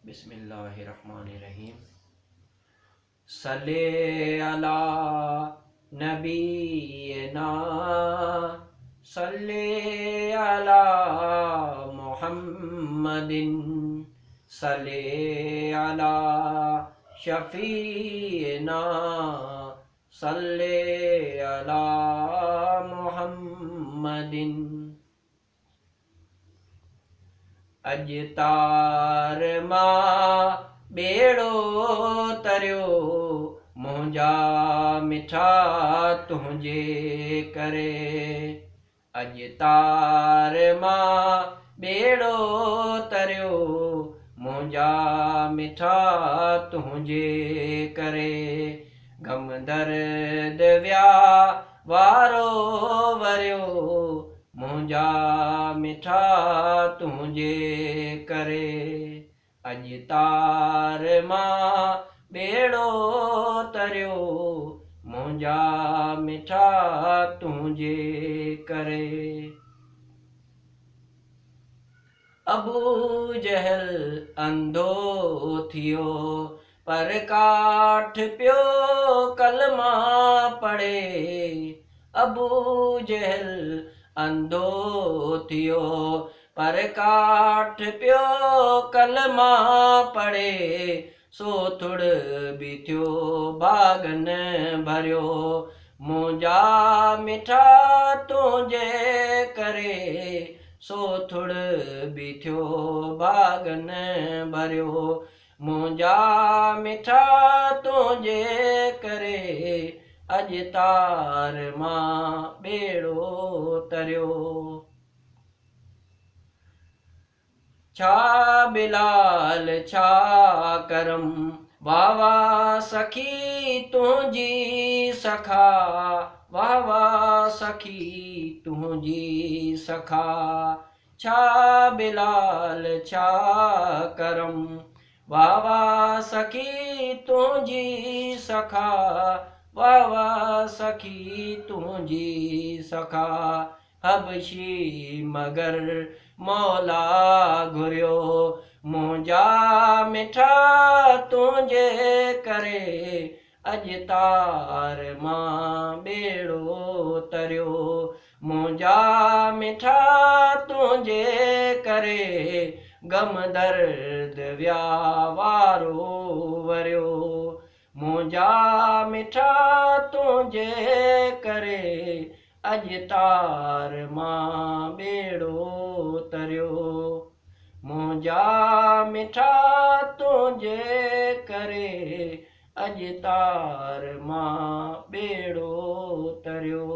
बिस्मिल्लाहिर्रहमानिर्रहीम। सल्ले अला नबीना, सल्ले अला मुहम्मदिन, सल्ले अला शफीना, सल्ले अला मुहम्मदिन। अजतार मां बेड़ो तरियो, मुंहिंजा मिठा तुंहिंजे करे। अजतार मां बेड़ो तरियो, मुंहिंजा मिठा तुंहिंजे करे। गम दर्द विया वारो वरियो, मुंहिंजा मिठा तुंहिंजे करे। अजतार मां बेड़ो तरियो, मुंहिंजा मिठा तुंहिंजे करे। अबू जहल अंधो थियो, पर काठ पियो कलमा पढ़े। अबू जहल अंधो थियो, पर काठ पियो कलमा पढ़े। सो थुड़ बि थियो भागन भरियो, मुंहिंजा मिठा तुंहिंजे करे। सो थुड़ बि थियो भागन भरियो, मुंहिंजा मिठा तुंहिंजे करे। अजतार मां बेड़ो तरियो। छा बिलाल छा करम, वाह वाह सखी तुंहिंजी सखा। वाह वाह सखी तुंहिंजी सखा। छा बिलाल छा करम, वाह वाह सखी तुंहिंजी सखा। वाह वाह सखी तुंहिंजी सखा। हबशी मगर मौला घुरियो, मुंहिंजा मिठा तुंहिंजे करे। अजतार मां बेड़ो तरियो, मुंहिंजा मिठा तुंहिंजे करे। गम दर्द विया वारो वरियो, मुंहिंजा मिठा तुंहिंजे करे। अजतार मां बेड़ो तरियो, मुंहिंजा मिठा तुंहिंजे करे। अजतार मां बेड़ो तरियो।